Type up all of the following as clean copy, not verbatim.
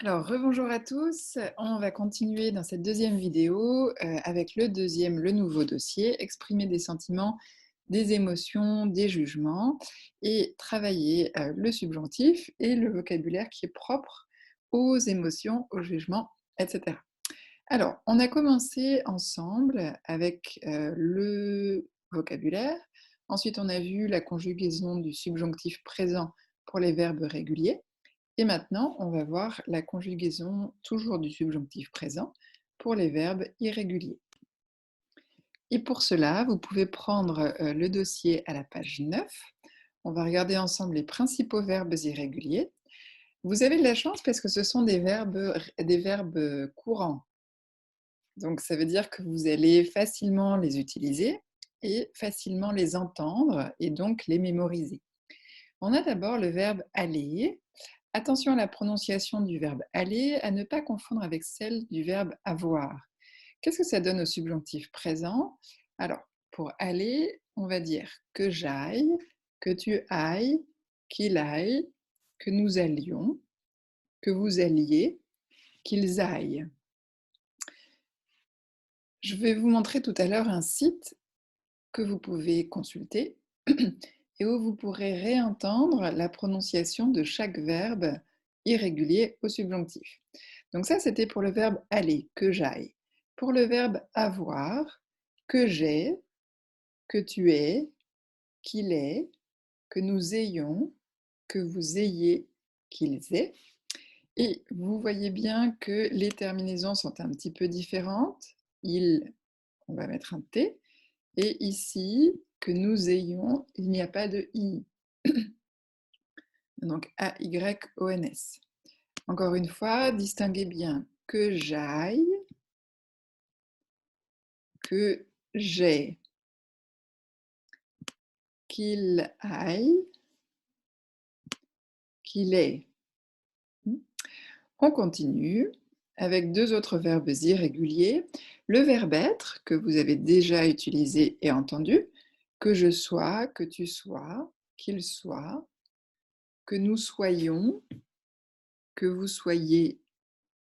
Alors, rebonjour à tous. On va continuer dans cette deuxième vidéo avec le nouveau dossier, exprimer des sentiments, des émotions, des jugements et travailler le subjonctif et le vocabulaire qui est propre aux émotions, aux jugements, etc. Alors, on a commencé ensemble avec le vocabulaire. Ensuite, on a vu la conjugaison du subjonctif présent pour les verbes réguliers. Et maintenant, on va voir la conjugaison toujours du subjonctif présent pour les verbes irréguliers. Et pour cela, vous pouvez prendre le dossier à la page 9. On va regarder ensemble les principaux verbes irréguliers. Vous avez de la chance parce que ce sont des verbes courants. Donc ça veut dire que vous allez facilement les utiliser et facilement les entendre et donc les mémoriser. On a d'abord le verbe aller. Attention à la prononciation du verbe aller, à ne pas confondre avec celle du verbe avoir. Qu'est-ce que ça donne au subjonctif présent? Alors, pour aller, on va dire que j'aille, que tu ailles, qu'il aille, que nous allions, que vous alliez, qu'ils aillent. Je vais vous montrer tout à l'heure un site que vous pouvez consulter et où vous pourrez réentendre la prononciation de chaque verbe irrégulier au subjonctif. Donc ça, c'était pour le verbe aller, que j'aille. Pour le verbe avoir, que j'ai, que tu aies, qu'il ait, que nous ayons, que vous ayez, qu'ils aient. Et vous voyez bien que les terminaisons sont un petit peu différentes. Il, on va mettre un T. Et ici, que nous ayons, il n'y a pas de I. Donc A-Y-O-N-S. Encore une fois, distinguez bien que j'aille, que j'ai, qu'il aille, qu'il ait. On continue avec deux autres verbes irréguliers. Le verbe être, que vous avez déjà utilisé et entendu, que je sois, que tu sois, qu'il soit, que nous soyons, que vous soyez,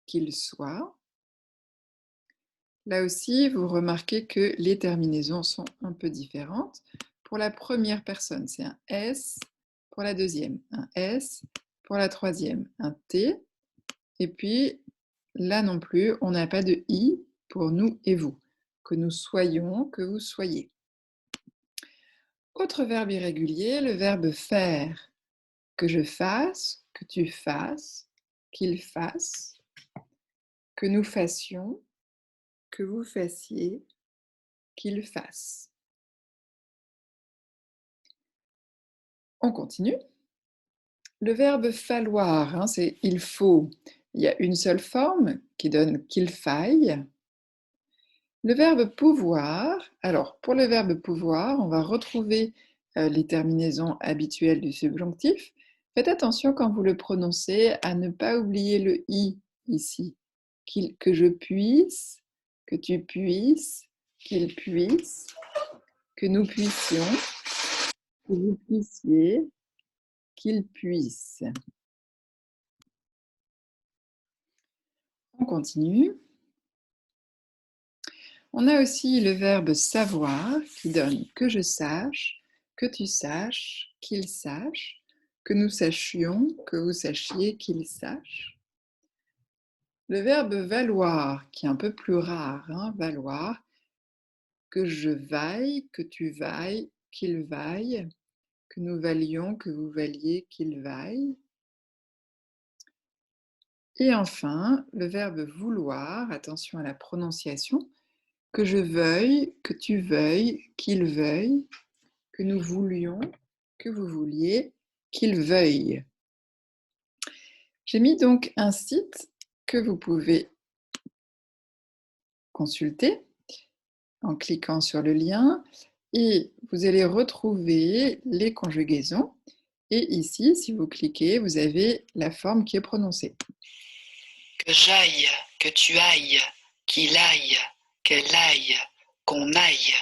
qu'il soit. Là aussi, vous remarquez que les terminaisons sont un peu différentes. Pour la première personne, c'est un S. Pour la deuxième, un S. Pour la troisième, un T. Et puis, là non plus, on n'a pas de I pour nous et vous. Que nous soyons, que vous soyez. Autre verbe irrégulier, le verbe faire. Que je fasse, que tu fasses, qu'il fasse, que nous fassions, que vous fassiez, qu'il fasse. On continue. Le verbe falloir, c'est il faut. Il y a une seule forme qui donne qu'il faille. Le verbe pouvoir, alors pour le verbe pouvoir, on va retrouver les terminaisons habituelles du subjonctif. Faites attention quand vous le prononcez à ne pas oublier le i ici. Que je puisse, que tu puisses, qu'il puisse, que nous puissions, que vous puissiez, qu'il puisse. On continue. On a aussi le verbe savoir qui donne que je sache, que tu saches, qu'il sache, que nous sachions, que vous sachiez, qu'il sache. Le verbe valoir qui est un peu plus rare, valoir, que je vaille, que tu vailles, qu'il vaille, que nous valions, que vous valiez, qu'il vaille. Et enfin, le verbe vouloir, attention à la prononciation, que je veuille, que tu veuilles, qu'il veuille, que nous voulions, que vous vouliez, qu'il veuille. J'ai mis donc un site que vous pouvez consulter en cliquant sur le lien et vous allez retrouver les conjugaisons. Et ici, si vous cliquez, vous avez la forme qui est prononcée. Que j'aille, que tu ailles, qu'il aille, qu'elle aille, qu'on aille,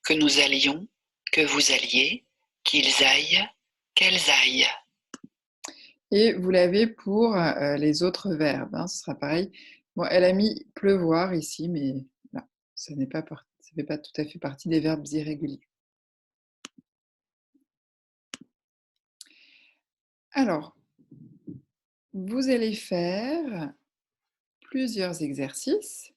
que nous allions, que vous alliez, qu'ils aillent, qu'elles aillent. Et vous l'avez pour les autres verbes, hein, ce sera pareil. Bon, elle a mis pleuvoir ici, mais là, ça ne fait pas tout à fait partie des verbes irréguliers. Alors, vous allez faire plusieurs exercices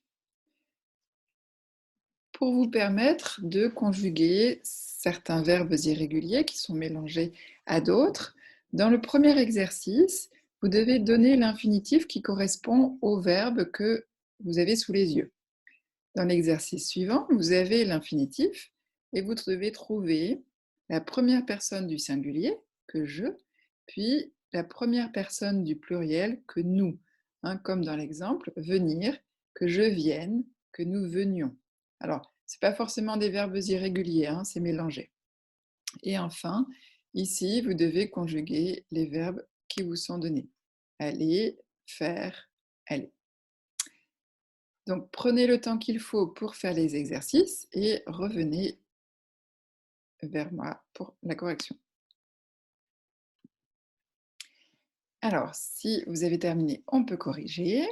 pour vous permettre de conjuguer certains verbes irréguliers qui sont mélangés à d'autres. Dans le premier exercice, vous devez donner l'infinitif qui correspond au verbe que vous avez sous les yeux. Dans l'exercice suivant, vous avez l'infinitif et vous devez trouver la première personne du singulier, que je, puis la première personne du pluriel, que nous. Hein, comme dans l'exemple, venir, que je vienne, que nous venions. Alors, ce n'est pas forcément des verbes irréguliers, hein, c'est mélangé. Et enfin, ici, vous devez conjuguer les verbes qui vous sont donnés. Aller, faire, aller. Donc, prenez le temps qu'il faut pour faire les exercices et revenez vers moi pour la correction. Alors, si vous avez terminé, on peut corriger.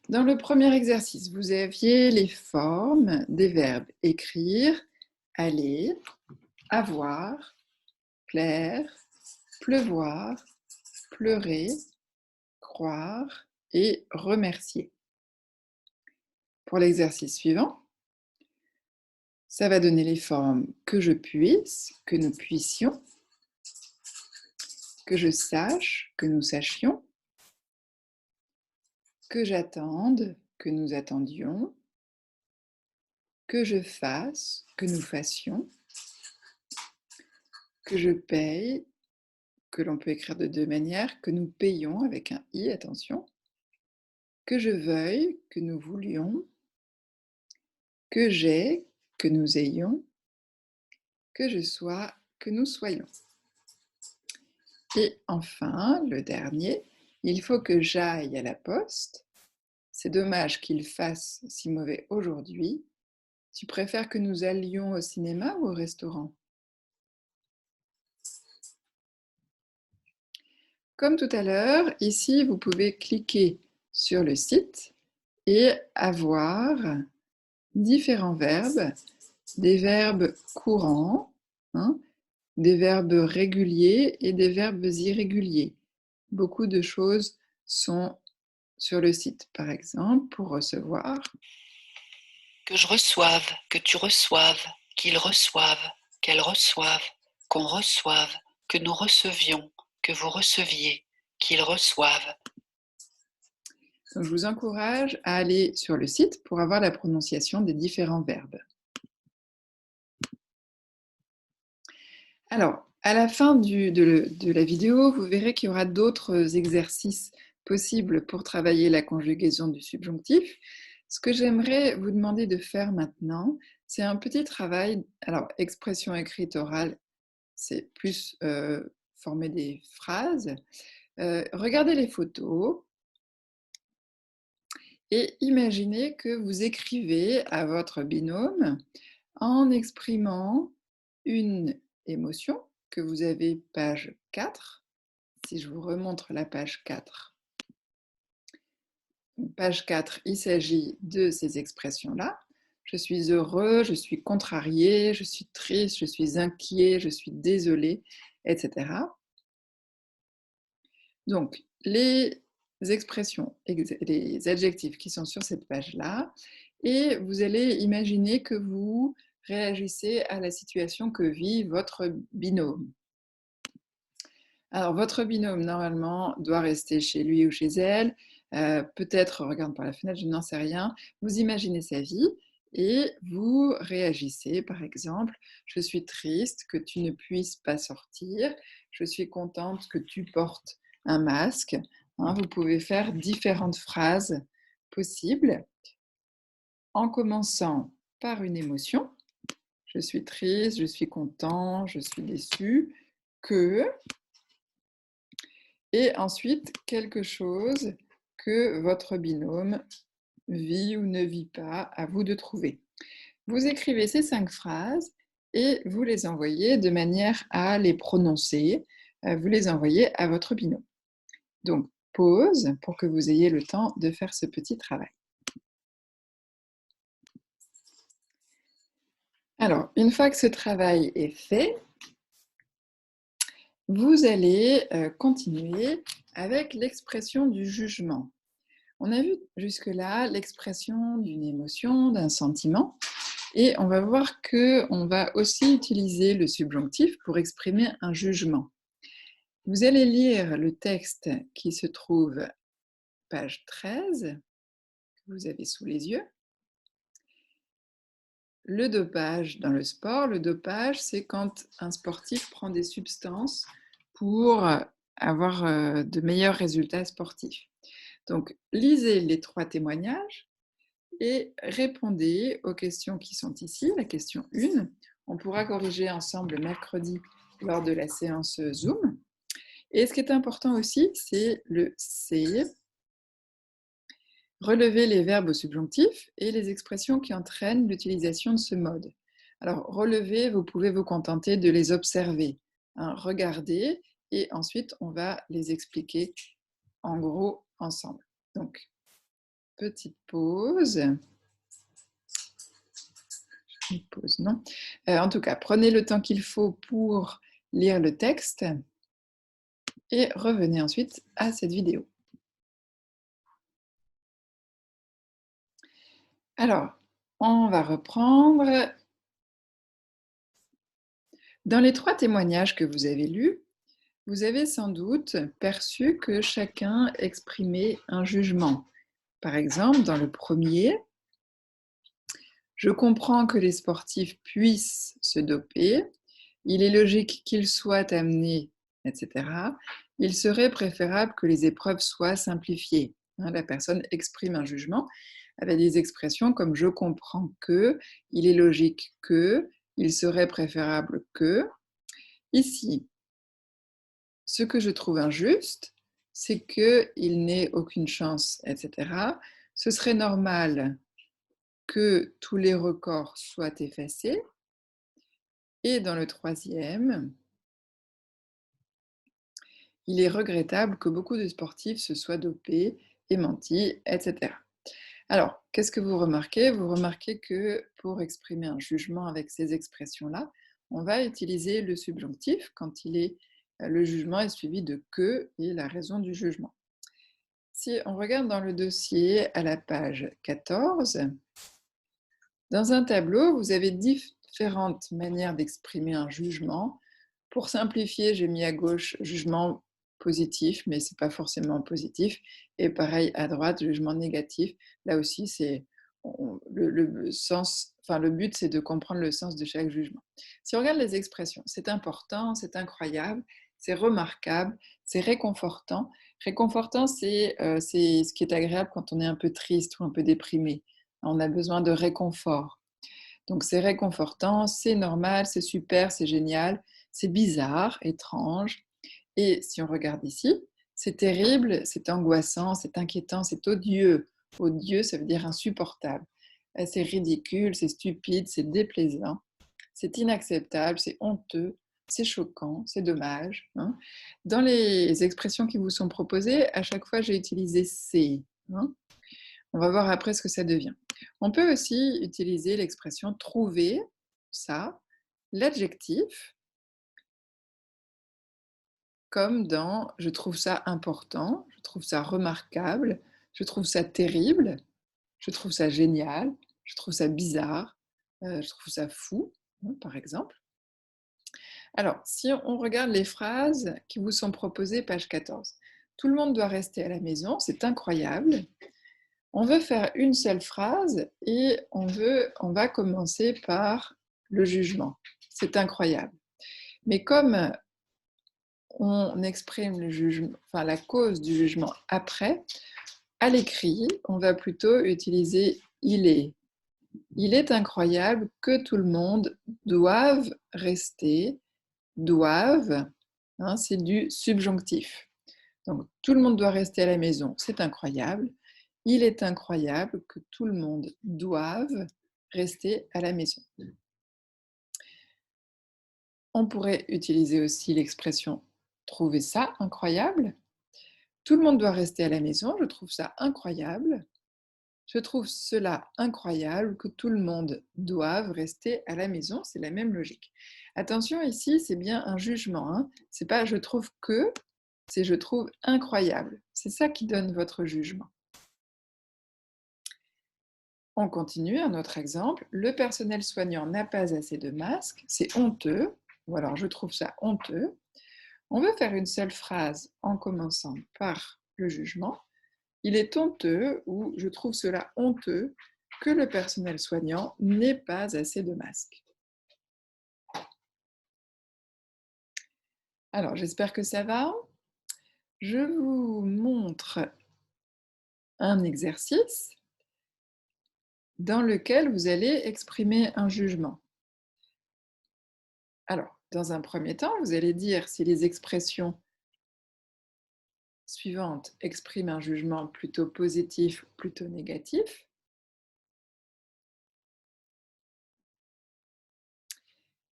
Dans le premier exercice, vous aviez les formes des verbes écrire, aller, avoir, plaire, pleuvoir, pleurer, croire et remercier. Pour l'exercice suivant, ça va donner les formes que je puisse, que nous puissions, que je sache, que nous sachions, que j'attende, que nous attendions, que je fasse, que nous fassions, que je paye, que l'on peut écrire de deux manières, que nous payons avec un i, attention, que je veuille, que nous voulions, que j'ai, que nous ayons, que je sois, que nous soyons. Et enfin, le dernier, il faut que j'aille à la poste. C'est dommage qu'il fasse si mauvais aujourd'hui. Tu préfères que nous allions au cinéma ou au restaurant? Comme tout à l'heure, ici, vous pouvez cliquer sur le site et avoir différents verbes, des verbes courants, hein, des verbes réguliers et des verbes irréguliers. Beaucoup de choses sont sur le site, par exemple, pour recevoir. Que je reçoive, que tu reçoives, qu'ils reçoivent, qu'elles reçoivent, qu'on reçoive, que nous recevions, que vous receviez, qu'ils reçoivent. Donc, je vous encourage à aller sur le site pour avoir la prononciation des différents verbes. Alors, à la fin de la vidéo, vous verrez qu'il y aura d'autres exercices possibles pour travailler la conjugaison du subjonctif. Ce que j'aimerais vous demander de faire maintenant, c'est un petit travail. Alors, expression écrite orale, c'est plus former des phrases. Regardez les photos et imaginez que vous écrivez à votre binôme en exprimant une émotion que vous avez page 4. Si je vous remontre la page 4. Page 4, il s'agit de ces expressions-là. Je suis heureux, je suis contrarié, je suis triste, je suis inquiet, je suis désolé, etc. Donc, les expressions, les adjectifs qui sont sur cette page-là, et vous allez imaginer que vous réagissez à la situation que vit votre binôme. Alors, votre binôme, normalement, doit rester chez lui ou chez elle, peut-être regarde par la fenêtre, je n'en sais rien. Vous imaginez sa vie et vous réagissez, par exemple, je suis triste que tu ne puisses pas sortir, je suis contente que tu portes un masque. Hein, vous pouvez faire différentes phrases possibles en commençant par une émotion. Je suis triste, je suis content, je suis déçu, que... Et ensuite, quelque chose que votre binôme vit ou ne vit pas, à vous de trouver. Vous écrivez ces 5 phrases et vous les envoyez de manière à les prononcer. vous les envoyez à votre binôme. Donc, pause pour que vous ayez le temps de faire ce petit travail. Alors, une fois que ce travail est fait, vous allez continuer avec l'expression du jugement. On a vu jusque-là l'expression d'une émotion, d'un sentiment, et on va voir qu'on va aussi utiliser le subjonctif pour exprimer un jugement. Vous allez lire le texte qui se trouve page 13, que vous avez sous les yeux. Le dopage dans le sport, le dopage, c'est quand un sportif prend des substances pour avoir de meilleurs résultats sportifs. Donc, lisez les 3 témoignages et répondez aux questions qui sont ici. La question 1, on pourra corriger ensemble mercredi lors de la séance Zoom. Et ce qui est important aussi, c'est le C, relever les verbes au subjonctif et les expressions qui entraînent l'utilisation de ce mode. Alors, relever, vous pouvez vous contenter de les observer, regarder, et ensuite on va les expliquer en gros ensemble. Donc, petite pause. Une pause, non. En tout cas, prenez le temps qu'il faut pour lire le texte et revenez ensuite à cette vidéo. Alors, on va reprendre. Dans les 3 témoignages que vous avez lus, vous avez sans doute perçu que chacun exprimait un jugement. Par exemple, dans le premier, je comprends que les sportifs puissent se doper, il est logique qu'ils soient amenés, etc. Il serait préférable que les épreuves soient simplifiées. La personne exprime un jugement avec des expressions comme je comprends que, il est logique que, il serait préférable que. Ici, ce que je trouve injuste, c'est qu'il n'ait aucune chance, etc. Ce serait normal que tous les records soient effacés. Et dans le troisième, il est regrettable que beaucoup de sportifs se soient dopés et menti, etc. Alors, qu'est-ce que vous remarquez? Vous remarquez que pour exprimer un jugement avec ces expressions-là, on va utiliser le subjonctif quand le jugement est suivi de que et la raison du jugement. Si on regarde dans le dossier à la page 14, dans un tableau, vous avez différentes manières d'exprimer un jugement. Pour simplifier, j'ai mis à gauche jugement positif, mais ce n'est pas forcément positif. Et pareil à droite, jugement négatif. Là aussi, le but, c'est de comprendre le sens de chaque jugement. Si on regarde les expressions, c'est important, c'est incroyable, c'est remarquable, c'est réconfortant. Réconfortant, c'est ce qui est agréable quand on est un peu triste ou un peu déprimé. On a besoin de réconfort. Donc c'est réconfortant, c'est normal, c'est super, c'est génial, c'est bizarre, étrange. Et si on regarde ici, c'est terrible, c'est angoissant, c'est inquiétant, c'est odieux. Odieux, ça veut dire insupportable. C'est ridicule, c'est stupide, c'est déplaisant, c'est inacceptable, c'est honteux, c'est choquant, c'est dommage. Dans les expressions qui vous sont proposées, à chaque fois, j'ai utilisé c'est. On va voir après ce que ça devient. On peut aussi utiliser l'expression trouver, ça, l'adjectif, comme dans je trouve ça important, je trouve ça remarquable, je trouve ça terrible, je trouve ça génial, je trouve ça bizarre, je trouve ça fou, par exemple. Alors, si on regarde les phrases qui vous sont proposées, page 14. Tout le monde doit rester à la maison, c'est incroyable. On veut faire une seule phrase et on va commencer par le jugement. C'est incroyable. Mais comme on exprime le jugement, enfin la cause du jugement après, à l'écrit, on va plutôt utiliser il est. Il est incroyable que tout le monde doive rester, doive, c'est du subjonctif. Donc tout le monde doit rester à la maison, c'est incroyable. Il est incroyable que tout le monde doive rester à la maison. On pourrait utiliser aussi l'expression trouvez ça incroyable? Tout le monde doit rester à la maison, je trouve ça incroyable. Je trouve cela incroyable que tout le monde doive rester à la maison, c'est la même logique. Attention ici, c'est bien un jugement, hein. C'est pas je trouve que, c'est je trouve incroyable. C'est ça qui donne votre jugement. On continue, un autre exemple. Le personnel soignant n'a pas assez de masques, c'est honteux, ou alors je trouve ça honteux. On veut faire une seule phrase en commençant par le jugement. Il est honteux ou je trouve cela honteux que le personnel soignant n'ait pas assez de masques. Alors, j'espère que ça va. Je vous montre un exercice dans lequel vous allez exprimer un jugement. Alors, dans un premier temps, vous allez dire si les expressions suivantes expriment un jugement plutôt positif ou plutôt négatif.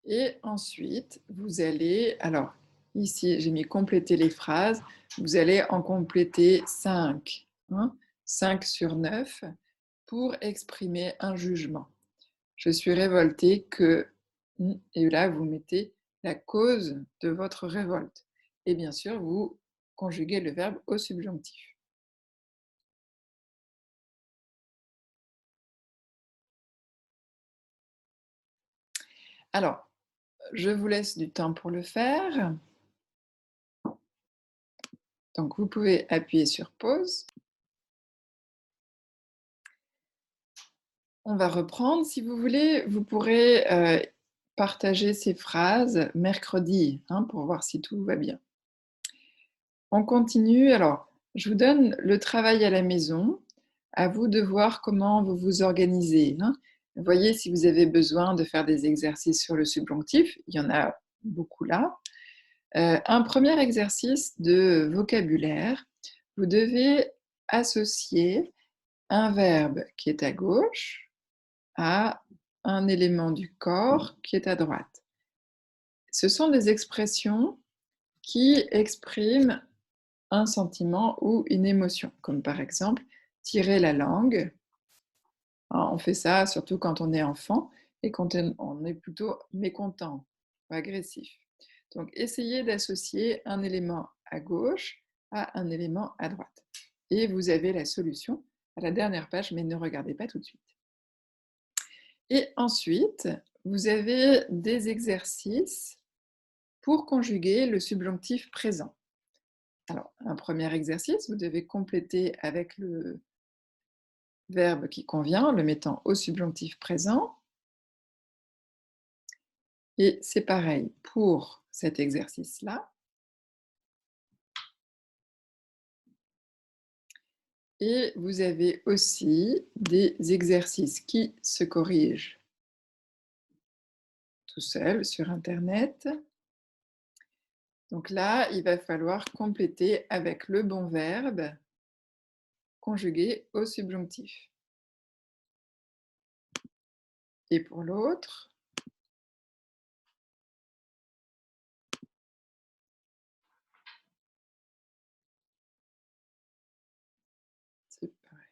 Et ensuite, vous allez, alors ici j'ai mis compléter les phrases, vous allez en compléter 5, 5 sur 9 pour exprimer un jugement. Je suis révoltée que, et là vous mettez la cause de votre révolte. Et bien sûr, vous conjuguez le verbe au subjonctif. Alors, je vous laisse du temps pour le faire. Donc, vous pouvez appuyer sur pause. On va reprendre. Si vous voulez, vous pourrez partager ces phrases mercredi pour voir si tout va bien. On continue. Alors, je vous donne le travail à la maison. À vous de voir comment vous vous organisez. Voyez si vous avez besoin de faire des exercices sur le subjonctif. Il y en a beaucoup là. Un premier exercice de vocabulaire. Vous devez associer un verbe qui est à gauche à un élément du corps qui est à droite. Ce sont des expressions qui expriment un sentiment ou une émotion, comme par exemple tirer la langue. On fait ça surtout quand on est enfant et quand on est plutôt mécontent ou agressif. Donc, essayez d'associer un élément à gauche à un élément à droite. Et vous avez la solution à la dernière page, mais ne regardez pas tout de suite. Et ensuite, vous avez des exercices pour conjuguer le subjonctif présent. Alors, un premier exercice, vous devez compléter avec le verbe qui convient, le mettant au subjonctif présent. Et c'est pareil pour cet exercice-là. Et vous avez aussi des exercices qui se corrigent tout seuls sur Internet. Donc là, il va falloir compléter avec le bon verbe conjugué au subjonctif. Et pour l'autre, c'est pareil.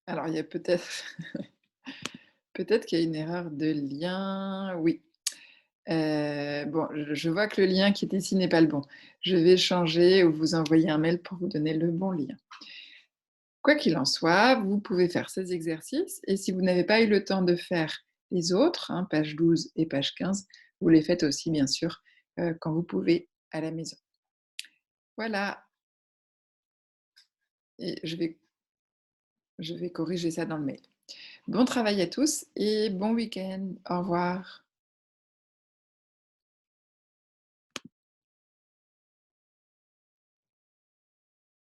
Alors, il y a peut-être peut-être qu'il y a une erreur de lien. Oui. Bon, je vois que le lien qui est ici n'est pas le bon. Je vais changer ou vous envoyer un mail pour vous donner le bon lien. Quoi qu'il en soit, vous pouvez faire ces exercices et si vous n'avez pas eu le temps de faire les autres, page 12 et page 15, vous les faites aussi bien sûr quand vous pouvez à la maison. Voilà, et je vais corriger ça dans le mail. Bon travail à tous et bon week-end. Au revoir.